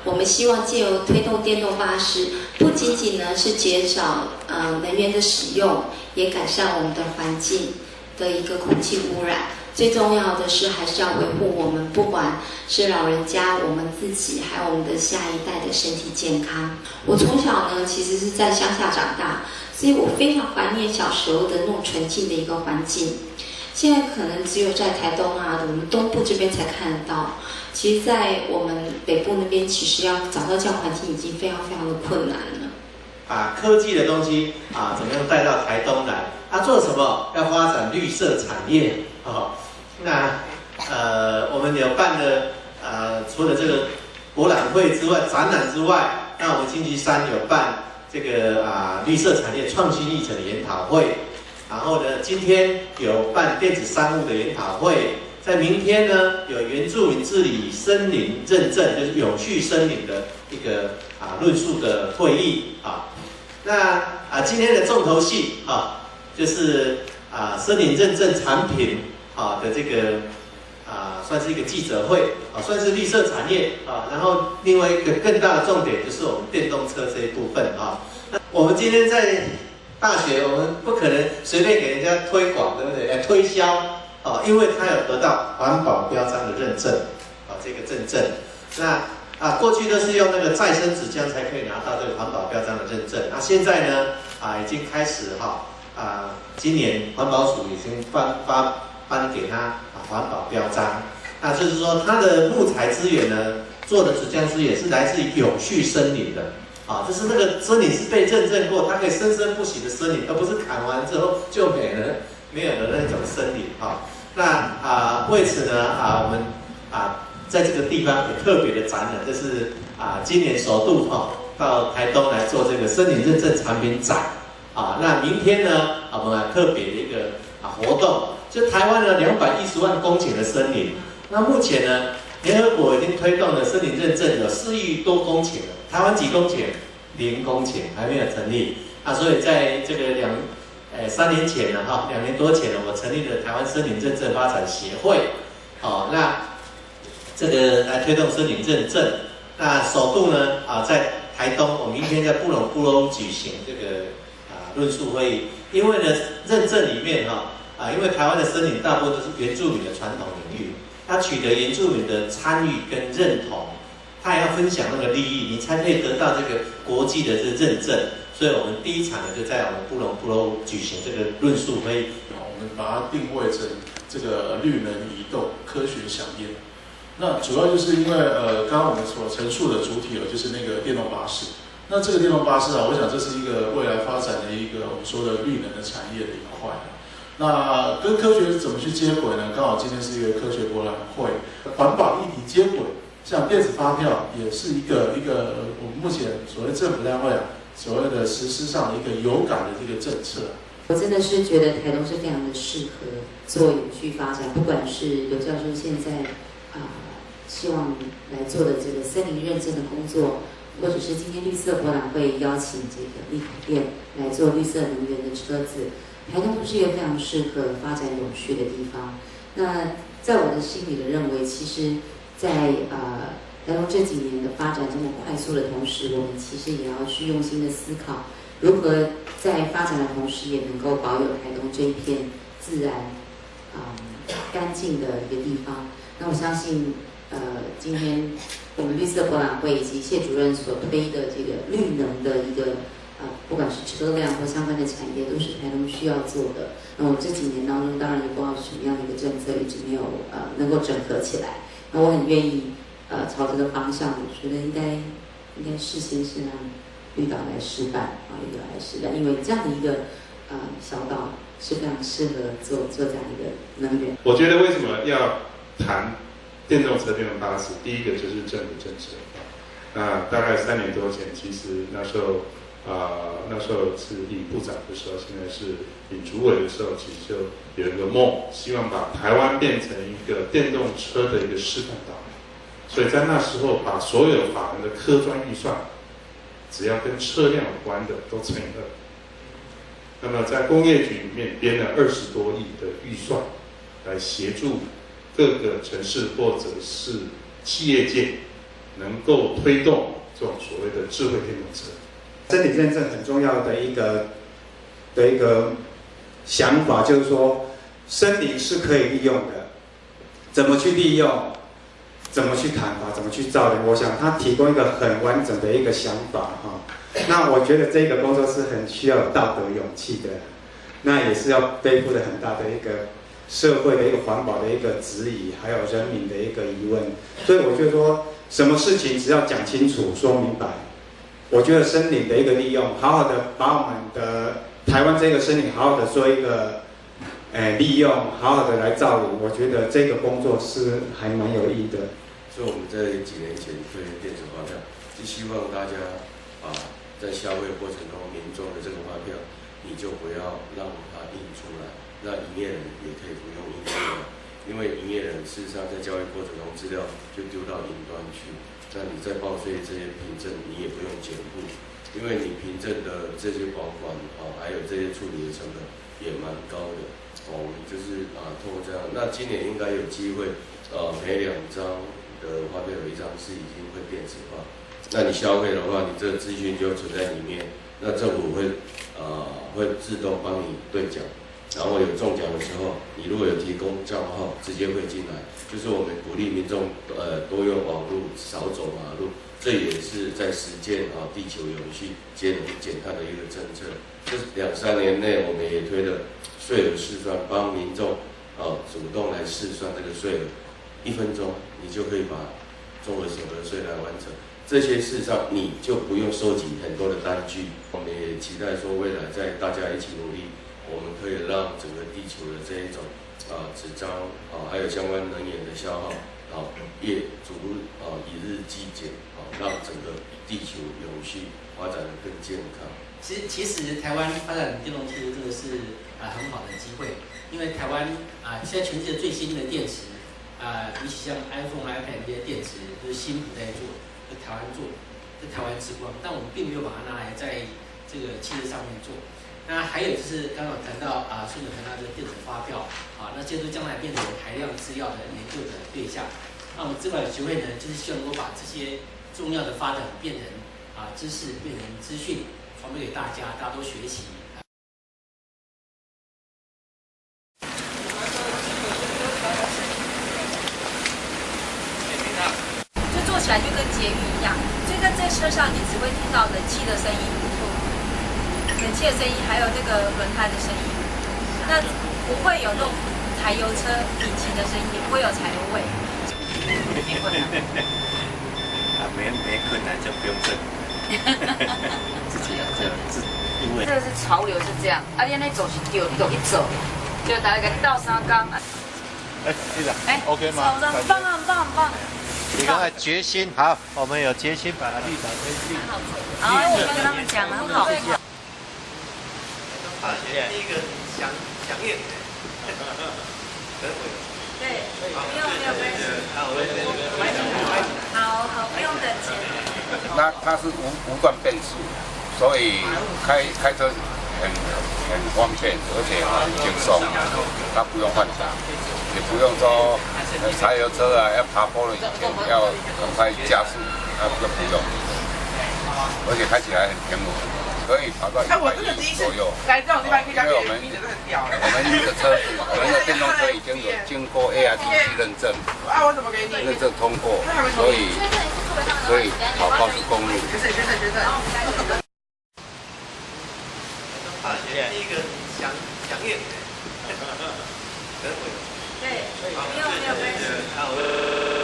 我们希望借由推动电动巴士，不仅仅呢是减少能源的使用，也改善我们的环境的一个空气污染。最重要的是，还是要维护我们不管是老人家、我们自己，还有我们的下一代的身体健康。我从小呢其实是在乡下长大，所以我非常怀念小时候的那种纯净的一个环境。现在可能只有在台东啊，我们东部这边才看得到。其实，在我们北部那边，其实要找到这样环境已经非常非常的困难了。把科技的东西怎么样带到台东来？做什么？要发展绿色产业那我们有办的除了这个博览会之外、展览之外，那我们星期三有办这个绿色产业创新历程的研讨会。然后呢，今天有办电子商务的研讨会，在明天呢有原住民治理森林认证，就是永续森林的一个论述的会议那今天的重头戏就是森林认证产品的这个算是一个记者会算是绿色产业然后另外一个更大的重点就是我们电动车这一部分那我们今天在大学，我们不可能随便给人家推广，对不对？推销因为它有得到环保标章的认证这个认证。那过去都是用那个再生纸浆才可以拿到这个环保标章的认证。那现在呢已经开始今年环保署已经颁给他环保标章。那就是说，它的木材资源呢，做的纸浆资源是来自于永续森林的。就是那个森林是被认证过，它可以生生不息的森林，而不是砍完之后就没有了那种森林那为此呢我们在这个地方有特别的展览，就是今年首度到台东来做这个森林认证产品展那明天呢我们特别的一个活动，就台湾呢210万公顷的森林，那目前呢联合国已经推动了森林认证有4亿多公顷了。台湾几公顷？0公顷，还没有成立所以在这个3年前呢2年多前呢，我成立了台湾森林认证发展协会那这个来推动森林认证。那首度呢在台东，我明天在布隆部落举行这个论述会议，因为呢认证里面因为台湾的森林大部分都是原住民的传统领域，它取得原住民的参与跟认同。他也要分享那个利益，你才可以得到这个国际的认证。所以我们第一场呢，就在我们布隆部落举行这个论述会议。我们把它定位成这个绿能移动、科学响应。那主要就是因为刚刚我们所陈述的主体就是那个电动巴士。那这个电动巴士我想这是一个未来发展的一个我们说的绿能的产业的一块。那跟科学怎么去接轨呢？刚好今天是一个科学博览会，环保议题接轨。像电子发票也是一个我们目前所谓政府单位所谓的实施上的一个有感的这个政策。我真的是觉得台东是非常的适合做永续发展，不管是刘教授现在希望来做的这个森林认证的工作，或者是今天绿色博览会邀请这个立凯电来做绿色能源的车子，台东都是一个非常适合发展永续的地方。那在我的心里的认为，其实在台东这几年的发展这么快速的同时，我们其实也要去用心的思考，如何在发展的同时，也能够保有台东这一片自然、干净的一个地方。那我相信，今天我们绿色博览会以及谢主任所推的这个绿能的一个不管是车辆或相关的产业，都是台东需要做的。那我们这几年当中，当然也不知道是什么样的一个政策，一直没有能够整合起来。那我很愿意朝这个方向，我觉得应该事先是让绿岛来示范绿岛来示范，因为这样的一个小岛是非常适合做这样一个能源。我觉得为什么要谈电动车、电动巴士？第一个就是政府政策。那大概3年多前，其实那时候是尹部长的时候，现在是尹主委的时候，其实就有一个梦，希望把台湾变成一个电动车的一个示范岛。所以在那时候，把所有法人的科专预算，只要跟车辆有关的都乘以2。那么在工业局里面编了20多亿的预算，来协助各个城市或者是企业界能够推动这种所谓的智慧电动车。森林认证很重要的一个想法，就是说森林是可以利用的，怎么去利用，怎么去砍伐，怎么去造林，我想它提供一个很完整的一个想法哈。那我觉得这个工作是很需要有道德勇气的，那也是要背负了很大的一个社会的一个环保的一个质疑，还有人民的一个疑问。所以我觉得说，什么事情只要讲清楚、说明白，我觉得森林的一个利用，好好的把我们的台湾这个森林好好的做一个利用，好好的来造林，我觉得这个工作是还蛮有意义的。所以我们在几年前推电子发票，就希望大家在消费过程中，民众的这个发票，你就不要让它印出来，那营业人也可以不用印出来，因为营业人事实上在交易过程中资料就丢到云端去，那你在报税这些凭证你也不用检附，因为你凭证的这些保管还有这些处理的成本也蛮高的我们就是透过这样，那今年应该有机会每2张的发票有1张是已经会电子化。那你消费的话，你这个资讯就存在里面，那政府会自动帮你兑奖，然后有中奖的时候，你如果有提供账号，直接会进来。就是我们鼓励民众多用网络，少走马路，这也是在实践地球永续节能减碳的一个政策。这2-3年内，我们也推了税额试算，帮民众主动来试算这个税额，1分钟你就可以把综合所得税来完成。这些事实上你就不用收集很多的单据，我们也期待说未来在大家一起努力，我们可以让整个地球的这一种纸张还有相关能源的消耗也以日计减让整个地球永续发展得更健康。其实台湾发展电动车这个是很好的机会，因为台湾现在全世界最先进的电池比起像 iPhone、iPad 这些电池都是新普在做。在台湾做，在台湾吃光，但我们并没有把它拿来在这个汽车上面做。那还有就是刚刚谈到孙总谈到这个电子发票那这都将来变成海量资料的研究的对象。那我们资管学会呢，就是希望能够把这些重要的发展变成知识，变成资讯，传播给大家，大家都学习。起来就跟捷运一样，所以在这车上你只会听到冷气的声音，还有那个轮胎的声音，那不会有那种柴油车引擎的声音，也不会有柴油味。没困难就不用挣。自己要这样子，因为这个是潮流是这样，且那走是丢，你走一走，就大概倒3缸。队长，OK 吗？很棒，很棒，很棒。你刚才决心好，我们有决心把绿岛推进。好，我跟他们讲很好。第一个响应。对，没有关系。好，不用等钱。那它是无段变速，所以开车很方便，而且很轻松，它不用换挡。也不用说柴油车要爬坡了以前要很快加速，都不用，而且开起来很平稳，可以跑到110左右。来这种地方可以因为我们的车，我们的电动车已经有经过 ARTC 认证，认证通过，所以跑高速公路。第一个响应。